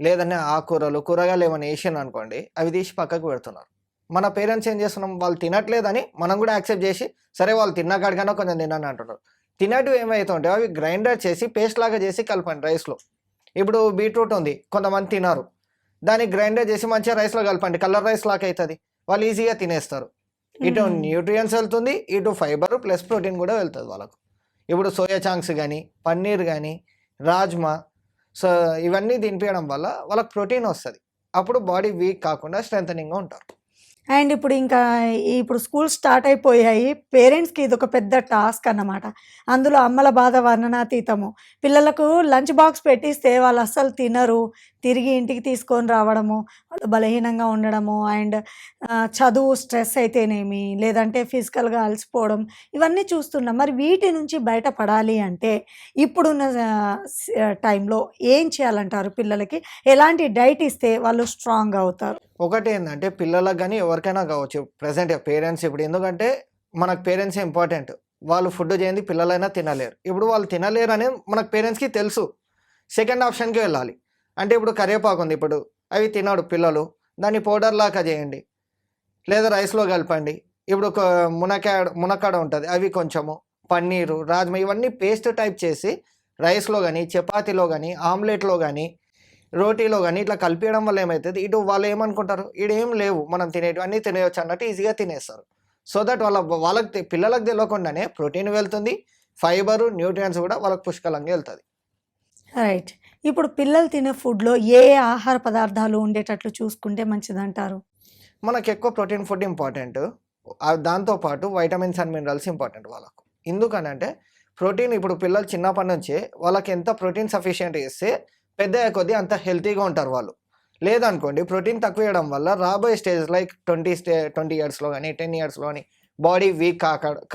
లేదంటే ఆకుకూరలు, కూరగాయలు ఏమైనా వేసాను అనుకోండి, అవి తీసి పక్కకు పెడుతున్నారు. మన పేరెంట్స్ ఏం చేస్తున్నాం, వాళ్ళు తినట్లేదని మనం కూడా యాక్సెప్ట్ చేసి సరే వాళ్ళు తిన్నాకాడికన్నా కొంచెం తినని అంటున్నారు. తినట్టు ఏమవుతుంటే అవి గ్రైండర్ చేసి పేస్ట్ లాగా చేసి కలపండి రైస్లో. ఇప్పుడు బీట్రూట్ ఉంది, కొంతమంది తినరు, దాన్ని గ్రైండర్ చేసి మంచిగా రైస్లో కలపండి, కలర్ రైస్ లాగా అవుతుంది, వాళ్ళు ఈజీగా తినేస్తారు. ఇటు న్యూట్రియన్స్ వెళ్తుంది, ఇటు ఫైబర్ ప్లస్ ప్రోటీన్ కూడా వెళ్తుంది వాళ్ళకు. ఇప్పుడు సోయా చాంక్స్ కానీ, పన్నీర్ కానీ, రాజ్మా, సో ఇవన్నీ తినిపించడం వల్ల వాళ్ళకి ప్రోటీన్ వస్తుంది. అప్పుడు బాడీ వీక్ కాకుండా స్ట్రెంథనింగ్గా ఉంటారు. అండ్ ఇప్పుడు స్కూల్ స్టార్ట్ అయిపోయాయి. పేరెంట్స్కి ఇది ఒక పెద్ద టాస్క్ అన్నమాట. అందులో అమ్మల బాధ వర్ణనాతీతము. పిల్లలకు లంచ్ బాక్స్ పెట్టిస్తే వాళ్ళు అస్సలు తినరు, తిరిగి ఇంటికి తీసుకొని రావడము, వాళ్ళు బలహీనంగా ఉండడము అండ్ చదువు స్ట్రెస్ అయితేనేమి, లేదంటే ఫిజికల్‌గా అలసిపోవడం ఇవన్నీ చూస్తున్నాం. మరి వీటి నుంచి బయటపడాలి అంటే ఇప్పుడున్న టైంలో ఏం చేయాలంటారు పిల్లలకి? ఎలాంటి డైట్ ఇస్తే వాళ్ళు స్ట్రాంగ్ అవుతారు? ఒకటి ఏంటంటే పిల్లలకు కానీ ఎవరికైనా కావచ్చు, ప్రెసెంట్ పేరెంట్స్ ఇప్పుడు ఎందుకంటే మనకు పేరెంట్సే ఇంపార్టెంట్. వాళ్ళు ఫుడ్ చేయంది పిల్లలైనా తినలేరు. ఇప్పుడు వాళ్ళు తినలేరు అనేది మనకు పేరెంట్స్‌కి తెలుసు. సెకండ్ ఆప్షన్‌కి వెళ్ళాలి. అంటే ఇప్పుడు కరివేపాకు ఉంది, ఇప్పుడు అవి తినడు పిల్లలు, దాన్ని పౌడర్ లాగా చేయండి, లేదా రైస్‌లో కలపండి. ఇప్పుడు ఒక మునక్కాడ ఉంటుంది, అవి కొంచెము, పన్నీరు, రాజ్మా ఇవన్నీ పేస్ట్ టైప్ చేసి రైస్‌లో కానీ, చపాతీలో కానీ, ఆమ్లెట్‌లో కానీ, రోటీలో కానీ ఇట్లా కలిపియడం వల్ల ఏమవుతుంది, ఇటు వాళ్ళు ఏమనుకుంటారు ఈడేం లేవు మనం తినేటివి అన్నీ తినేయచ్చు అన్నట్టు ఈజీగా తినేస్తారు. సో దట్ వాళ్ళకి పిల్లలకు తెలియకుండానే ప్రోటీన్ వెళ్తుంది, ఫైబరు, న్యూట్రియంట్స్ కూడా వాళ్ళకి పుష్కలంగా వెళ్తుంది. రైట్. ఇప్పుడు పిల్లలు తినే ఫుడ్‌లో ఏ ఆహార పదార్థాలు ఉండేటట్లు చూసుకుంటే మంచిదంటారు? మనకు ఎక్కువ ప్రోటీన్ ఫుడ్ ఇంపార్టెంట్, దాంతోపాటు వైటమిన్స్ అండ్ మినరల్స్ ఇంపార్టెంట్ వాళ్ళకు. ఎందుకనంటే ప్రోటీన్ ఇప్పుడు పిల్లలు చిన్నప్పటి నుంచే వాళ్ళకి ఎంత ప్రోటీన్ సఫిషియెంట్ ఇస్తే పెద్ద కొద్దీ అంత హెల్తీగా ఉంటారు వాళ్ళు. లేదనుకోండి ప్రోటీన్ తక్కువ ఇవ్వడం వల్ల రాబోయే స్టేజ్ లైక్ 20 ఇయర్స్లో కానీ 10 ఇయర్స్లో కానీ బాడీ వీక్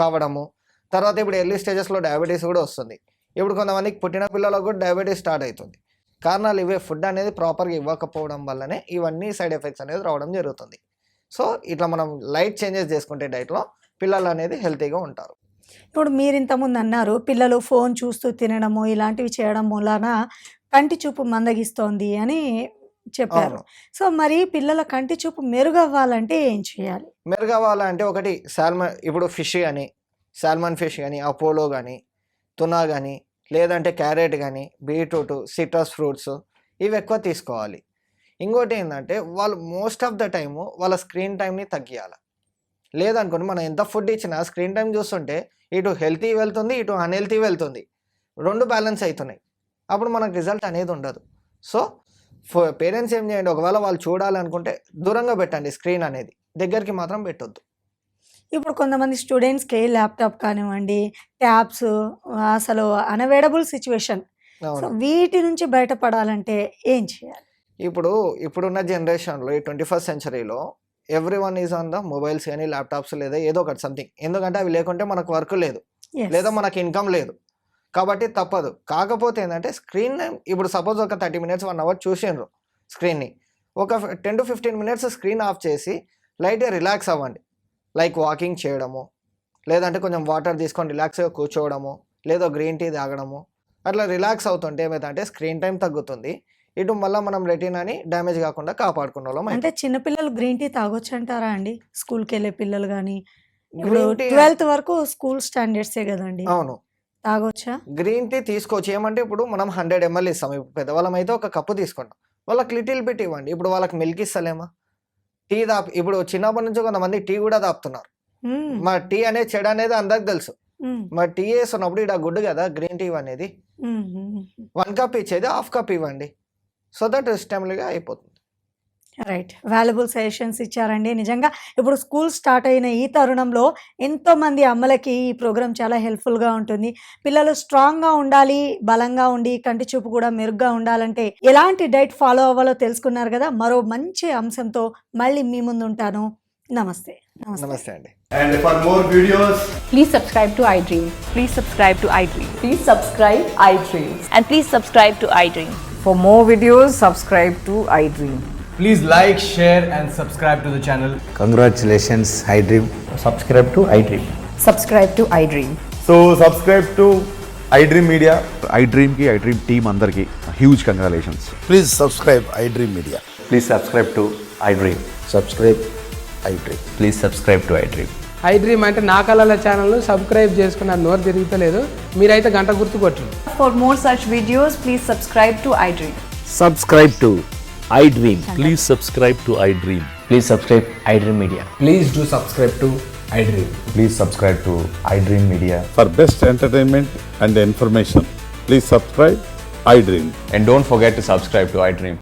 కావడము, తర్వాత ఇప్పుడు ఎర్లీ స్టేజెస్లో డయాబెటీస్ కూడా వస్తుంది. ఇప్పుడు కొంతమందికి పుట్టిన పిల్లలకు కూడా డయాబెటీస్ స్టార్ట్ అవుతుంది. కారణాలు ఇవే, ఫుడ్ అనేది ప్రాపర్గా ఇవ్వకపోవడం వల్లనే ఇవన్నీ సైడ్ ఎఫెక్ట్స్ అనేది రావడం జరుగుతుంది. సో ఇట్లా మనం లైట్ చేంజెస్ చేసుకుంటే డైట్లో పిల్లలు అనేది హెల్తీగా ఉంటారు. ఇప్పుడు మీరు ఇంతకుముందు అన్నారు పిల్లలు ఫోన్ చూస్తూ తినడము ఇలాంటివి చేయడం మూలాన కంటి చూపు మందగిస్తోంది అని చెప్పారు. అవును. సో మరి పిల్లల కంటి చూపు మెరుగవ్వాలంటే ఏం చేయాలి? మెరుగవ్వాలంటే ఒకటి ఇప్పుడు ఫిష్ కానీ, సాల్మన్ ఫిష్ కానీ, అపోలో కానీ, తునా కానీ, లేదంటే క్యారెట్ కానీ, బీట్రూట్, సిట్రస్ ఫ్రూట్స్ ఇవి ఎక్కువ తీసుకోవాలి. ఇంకోటి ఏంటంటే వాళ్ళు మోస్ట్ ఆఫ్ ద టైము వాళ్ళ స్క్రీన్ టైంని తగ్గియాలి. లేదనుకోండి మనం ఎంత ఫుడ్ ఇచ్చినా స్క్రీన్ టైం చూస్తుంటే ఇటు హెల్తీ వెళ్తుంది, ఇటు అన్హెల్తీ వెళ్తుంది, రెండు బ్యాలెన్స్ అవుతున్నాయి. అప్పుడు మనకు రిజల్ట్ అనేది ఉండదు. సో పేరెంట్స్ ఏం చేయండి, ఒకవేళ వాళ్ళు చూడాలనుకుంటే దూరంగా పెట్టండి స్క్రీన్ అనేది, దగ్గరికి మాత్రం పెట్టొద్దు. ఇప్పుడు కొంతమంది స్టూడెంట్స్‌కి ల్యాప్‌టాప్ కానివ్వండి, ట్యాబ్స్ అసలు అన్‌అవాయిడబుల్ సిట్యుయేషన్. సో అవును. వీటి నుంచి బయటపడాలంటే ఏం చేయాలి? ఇప్పుడున్న జనరేషన్లో ఈ 21st సెంచరీలో everyone is on the mobiles కానీ, ల్యాప్టాప్స్ లేదా ఏదో ఒకటి సంథింగ్. ఎందుకంటే అవి లేకుంటే మనకు వర్క్ లేదు, యెస్. లేదా మనకి ఇన్కమ్ లేదు, కాబట్టి తప్పదు. కాకపోతే ఏంటంటే స్క్రీన్ ఇప్పుడు సపోజ్ ఒక 30 మినిట్స్ 1 అవర్ చూసిండ్రు స్క్రీన్ని, ఒక 10 to 15 మినిట్స్ స్క్రీన్ ఆఫ్ చేసి లైట్గా రిలాక్స్ అవ్వండి. లైక్ వాకింగ్ చేయడము, లేదంటే కొంచెం వాటర్ తీసుకొని రిలాక్స్గా కూర్చోవడము, లేదా గ్రీన్ టీ తాగడము. అట్లా రిలాక్స్ అవుతుంటే ఏమవుతుందంటే స్క్రీన్ టైం తగ్గుతుంది, ఇటు మళ్ళీ మనం రెటీనాని డ్యామేజ్ కాకుండా కాపాడుకున్న వాళ్ళం అంటే చిన్నపిల్లలు గ్రీన్ టీ తాగొచ్చు అంటారా అండి? స్కూల్‌కి వెళ్ళే పిల్లలు కానీ ఇప్పుడు గ్రీన్ టీ 12th వరకు స్కూల్ స్టాండర్డ్సే కదండి, అవును. తాగొచ్చా? గ్రీన్ టీ తీసుకోవచ్చు. ఏమంటే ఇప్పుడు మనం 100 ml ఇస్తాం, ఇప్పుడు పెద్దవాళ్ళం అయితే ఒక కప్పు తీసుకుంటాం, వాళ్ళకి లిటిల్ బిట్ ఇవ్వండి. ఇప్పుడు వాళ్ళకి మిల్క్ ఇస్తలేమా, టీ ఇప్పుడు చిన్నప్పటి నుంచి కొంతమంది టీ కూడా తాపుతున్నారు. మ్మ్. మా టీ అనేది చెడు అనేది అందరికి తెలుసు. మ్మ్. మరి టీ వేస్తున్నప్పుడు ఇక్కడ గుడ్డు కదా గ్రీన్ టీ అనేది, మ్మ్. మ్మ్. 1 కప్ ఇచ్చేది 1/2 కప్ ఇవ్వండి. సో దట్ స్టెమ్లీగా అయిపోతుంది. రైట్. వాల్యుబుల్ సజెషన్స్ ఇచ్చారండి. నిజంగా ఇప్పుడు స్కూల్ స్టార్ట్ అయిన ఈ తరుణంలో ఎంతోమంది అమ్మలకి ఈ ప్రోగ్రామ్ చాలా హెల్ప్ఫుల్గా ఉంటుంది. పిల్లలు స్ట్రాంగ్గా ఉండాలి, బలంగా ఉండి కంటి చూపు కూడా మెరుగ్గా ఉండాలంటే ఎలాంటి డైట్ ఫాలో అవ్వాలో తెలుసుకున్నారు కదా. మరో మంచి అంశంతో మళ్ళీ మీ ముందు ఉంటాను. నమస్తే. నమస్తే అండి. And for more videos, Please subscribe to iDream. Please subscribe to iDream. Please subscribe iDream. And please subscribe to iDream. For more videos, subscribe to iDream. please like, share and subscribe to the channel. Congratulations, iDream. Subscribe to iDream. Subscribe to iDream. So subscribe to iDream Media. iDream team andarki huge congratulations. Please subscribe iDream Media. Please subscribe to iDream. Subscribe iDream. Please subscribe to iDream. iDream అంటే నా కళల ఛానల్ను subscribe చేసుకున్న నోరు తిరుగుతలేదు, మీరైతే గంట గుర్తు కొట్టండి. For more such videos, please subscribe to iDream. Subscribe to iDream. Please subscribe to iDream. Please subscribe iDream Media. Please do subscribe to iDream. Please subscribe to iDream Media. For best entertainment and information, please subscribe iDream. And don't forget to subscribe to iDream.